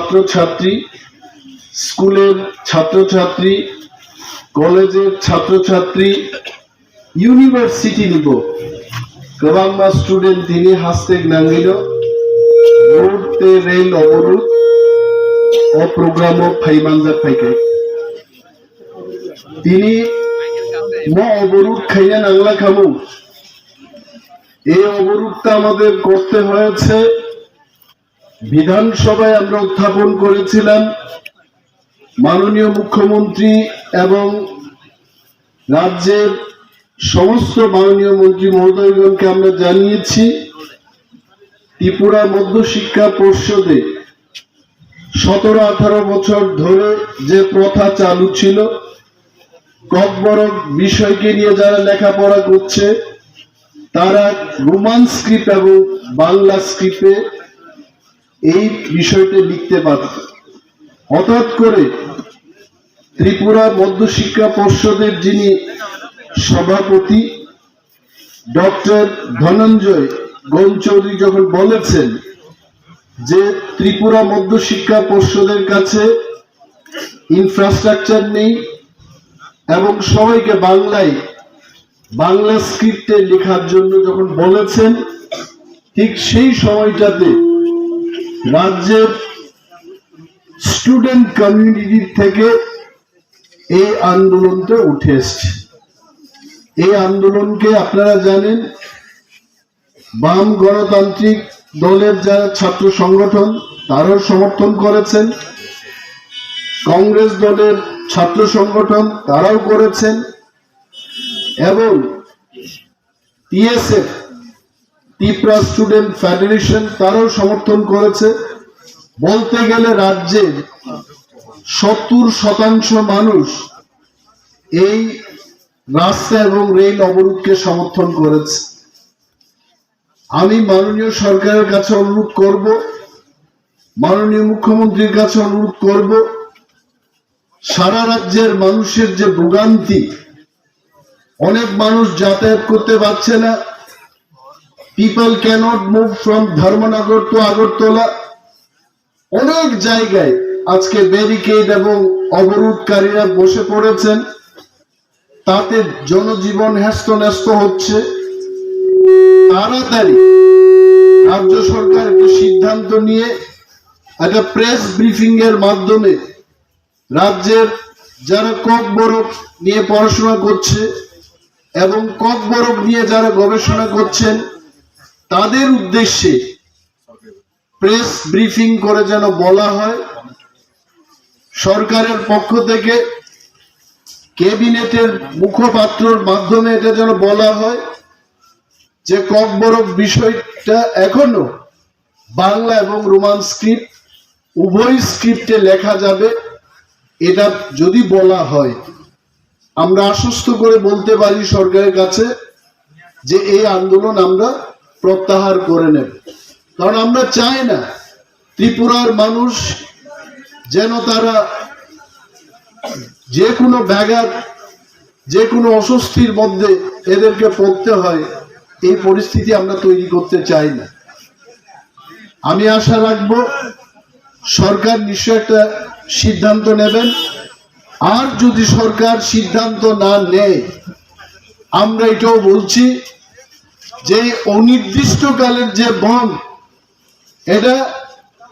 ছাত্রছাত্রী, স্কুলের ছাত্রছাত্রী, কলেজের ছাত্রছাত্রী, ইউনিভার্সিটি নিব Kebangma student তিনি hashtag nangino roadte rail অবরোধ ও প্রোগ্রাম ফাইমানজাত ফাইকে তিনি অবরোধ খাইয়া নাংলা খামু। এই অবরোধটা আমাদের করতে হয়েছে, বিধানসভায় আমরা উত্থাপন করেছিলাম। মাননীয় মুখ্যমন্ত্রী এবং রাজ্যের সমস্ত মাননীয় মন্ত্রী মহোদয়গণকে আমরা জানিয়েছি, ত্রিপুরা মধ্যশিক্ষা পর্ষদে 17-18 বছর ধরে যে প্রথা চালু ছিল, ককবরক বিষয়কে নিয়ে যারা লেখাপড়া করছে তারা রোমান স্ক্রিপ্ট এবং বাংলা স্ক্রিপ্টে এই বিষয়টি লিখতে পারত। হঠাৎ করে ত্রিপুরা মধ্যশিক্ষা পর্ষদের যিনি সভাপতি ডক্টর ধনঞ্জয় গোলচৌধুরী যখন বলেছেন যে ত্রিপুরা মধ্যশিক্ষা পর্ষদের কাছে ইনফ্রাস্ট্রাকচার নেই এবং সবাইকে বাংলা স্ক্রিপ্টে লেখার জন্য যখন বলেছেন, ঠিক সেই সময়টাতে রাজ্যের স্টুডেন্ট কমিউনিটি থেকে এই আন্দোলনটা উঠে এসছে। এই আন্দোলনকে আপনারা জানেন, বাম গণতান্ত্রিক দলের যারা ছাত্র সংগঠন তারাও সমর্থন করেছেন, কংগ্রেস দলের ছাত্র সংগঠন তারাও করেছেন এবং টিএসএফ ত্রিপুরা স্টুডেন্ট ফেডারেশন তারাও সমর্থন করেছে। বলতে গেলে রাজ্যের 70% মানুষ এই রাস্তা এবং রেল অবরোধকে সমর্থন করেছে। আমি মাননীয় সরকারের কাছে অনুরোধ করব, মাননীয় মুখ্যমন্ত্রীর কাছে অনুরোধ করব, সারা রাজ্যের মানুষের যে ভোগান্তি, অনেক মানুষ যাতায়াত করতে পারছে না, people cannot move from Dharmanagar to Agartala, অনেক জায়গায় আজকে ব্যারিকেড এবং অবরোধকারীরা বসে পড়েছেন, তাতে জনজীবন হ্যাস্ত হচ্ছে। তাড়াতাড়ি রাজ্য সরকার একটা সিদ্ধান্ত নিয়ে একটা প্রেস ব্রিফিং এর মাধ্যমে রাজ্যের যারা ককবরক নিয়ে পড়াশোনা করছে এবং ককবরক নিয়ে যারা গবেষণা করছেন তাদের উদ্দেশ্যে প্রেস ব্রিফিং করে যেন বলা হয়, সরকারের পক্ষ থেকে ক্যাবিনেটের মুখপাত্রর মাধ্যমে এটা যেন বলা হয় যে ককবরক বিষয়টা এখনো বাংলা এবং রোমান স্ক্রিপ্ট উভয় স্ক্রিপ্টে লেখা যাবে। এটা যদি বলা হয়, আমরা আশ্বস্ত করে বলতে পারি সরকারের কাছে যে এই আন্দোলন আমরা প্রত্যাহার করে নেব। কারণ আমরা চাই না ত্রিপুরার মানুষ যেন তারা যে কোনো ব্যাঘাত, যে কোনো অস্বস্তির মধ্যে এদেরকে পড়তে হয়, এই পরিস্থিতি আমরা তৈরি করতে চাই না। আমি আশা রাখব সরকার নিশ্চয় একটা সিদ্ধান্ত নেবেন, আর যদি সরকার সিদ্ধান্ত না নেয়, আমরা এটাও বলছি যে অনির্দিষ্টকালের যে বন্ধ, এটা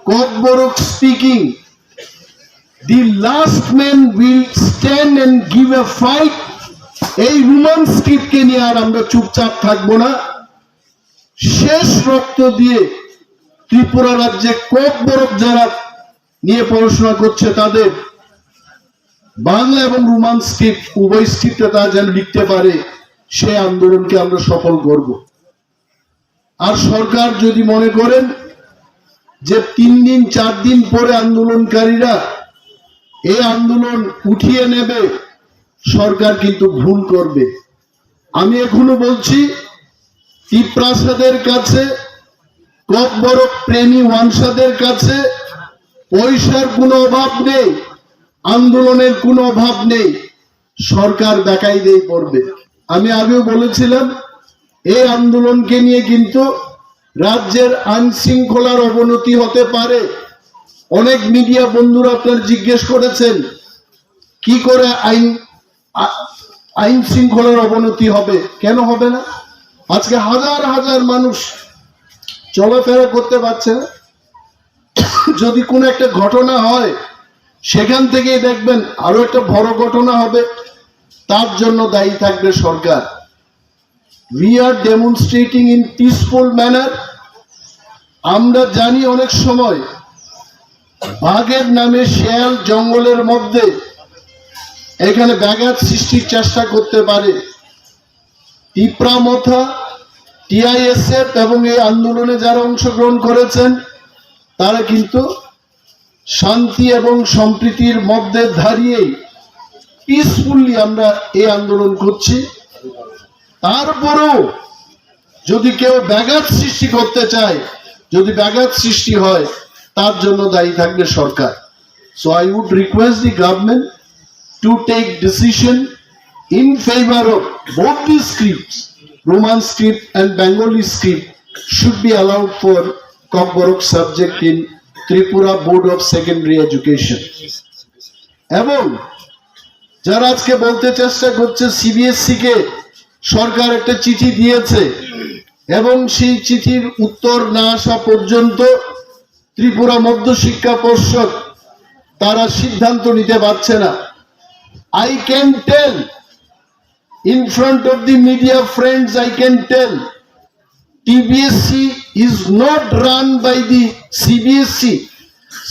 Kokborok speaking, the last man will stand and give a fight। এই রোমান স্ক্রিপ্টকে নিয়ে আর আমরা চুপচাপ থাকবো না। শেষ রক্ত দিয়ে ত্রিপুরা রাজ্যে ককবরক যারা নিয়ে পড়াশোনা করছে তাদের বাংলা এবং রোমান স্ক্রিপ্ট উভয় স্ক্রিপ্টে তারা যেন লিখতে পারে, সেই আন্দোলনকে আমরা সফল করব। আর সরকার যদি মনে করেন যে 3 দিন 4 দিন পরে আন্দোলনকারীরা এই আন্দোলন উঠিয়ে নেবে, সরকার কিন্তু ভুল করবে। আমি এখনো বলছি, ত্রিপ্রাসাদের কাছে, ককবরক প্রেমী ওয়ানসাদের কাছে পয়সার কোনো অভাব নেই, আন্দোলনের কোনো অভাব নেই, সরকার বেকায়দায় পড়বে। আমি আগেও বলেছিলাম এই আন্দোলনকে নিয়ে কিন্তু রাজ্যের আইন শৃঙ্খলার অবনতি হতে পারে। অনেক মিডিয়া বন্ধুরা আপনার জিজ্ঞেস করেছেন কি করে আইন শৃঙ্খলার অবনতি হবে। কেন হবে না? আজকে হাজার হাজার মানুষ চলাফেরা করতে পারছে না। যদি কোনো একটা ঘটনা হয় সেখান থেকেই দেখবেন আরো একটা বড় ঘটনা হবে, তার জন্য দায়ী থাকবে সরকার। We are demonstrating in peaceful manner. আমরা জানি অনেক সময় বাঘের নামে শেয়াল জঙ্গলের মধ্যে এখানে ব্যাঘাত সৃষ্টির চেষ্টা করতে পারে। টিপ্রামথা, টিআইএসএফ এবং এই আন্দোলনে যারা অংশগ্রহণ করেছেন তারা কিন্তু শান্তি এবং সম্প্রীতির মধ্যে দাঁড়িয়েই পিসফুলি আমরা এই আন্দোলন করছি। তারপরেও যদি কেউ ব্যাঘাত সৃষ্টি করতে চায়, যদি ব্যাঘাত সৃষ্টি হয়, তার জন্য দায়ী থাকবে সরকার। So I would request the government to take decision in favor of both these scripts, Roman script and Bengali script should be allowed for Kokborok subject in Tripura Board of Secondary Education. এবং যারা আজকে বলতে চেষ্টা করছে CBSE কে সরকার একটা চিঠি দিয়েছে এবং সেই চিঠির উত্তর না আসা পর্যন্ত ত্রিপুরা মধ্য শিক্ষা পর্ষদ তারা সিদ্ধান্ত নিতে পারছে না। I can tell in front of the media friends, I can tell TBSC is not run by the CBSC.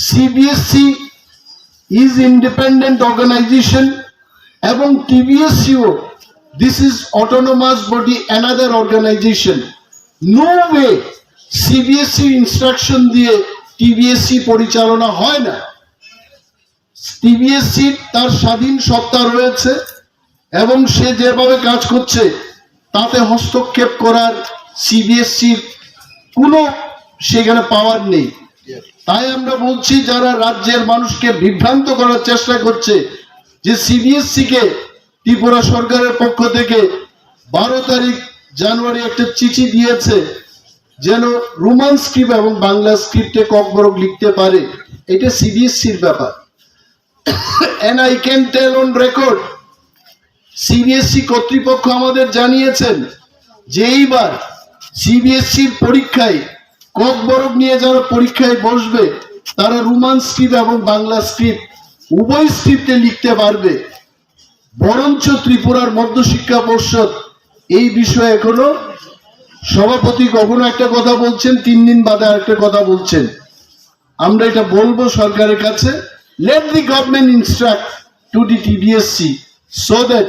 CBSC is independent organization এবং TBSCO, this is autonomous body, another organization. No way CBSC instruction দিয়ে TBSC পরিচালনা হয় না। TBSC তার স্বাধীন সত্তা রয়েছে এবং সে যেভাবে কাজ করছে তাতে হস্তক্ষেপ করার সিবিএসসির কোনো সেখানে পাওয়ার নেই। তাই আমরা বলছি যারা রাজ্যের মানুষকে বিভ্রান্ত করার চেষ্টা করছে যে সিবিএসসি কে ত্রিপুরা সরকারের পক্ষ থেকে 12 তারিখ জানুয়ারি একটা চিঠি দিয়েছে যেন রোমান স্ক্রিপ্ট এবং বাংলা স্ক্রিপ্টে ককবরক লিখতে পারে, এটা সিবিএসসির ব্যাপার। and I can tell on record CBSE কর্তৃপক্ষ আমাদের জানিয়েছেন যে এইবার সিবিএসসির পরীক্ষায় ককবরক নিয়ে যারা পরীক্ষায় বসবে তারা রোমান স্ক্রিপ্ট এবং বাংলা স্ক্রিপ্ট উভয় স্ক্রিপ্টে লিখতে পারবে। বরঞ্চ ত্রিপুরার মধ্য শিক্ষা পর্ষদ এই বিষয়ে এখনো সভাপতি কখনো একটা কথা বলছেন, 3 দিন বাদে আরেকটা কথা বলছেন। আমরা এটা বলবো সরকারের কাছে, let the government instruct to the TBSC so that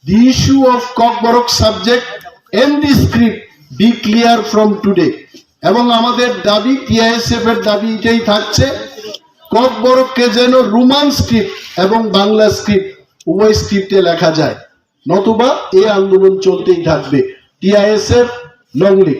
the issue of Kokborok subject and the script be clear from today. এবং আমাদের দাবি, TISF এর দাবি এটাই থাকছে, ককবরককে যেন রোমান স্ক্রিপ্ট এবং বাংলা স্ক্রিপ্ট উভয় স্ক্রিপ্টে লেখা যায়, নতুবা এই আন্দোলন চলতেই থাকবে। TISF long live.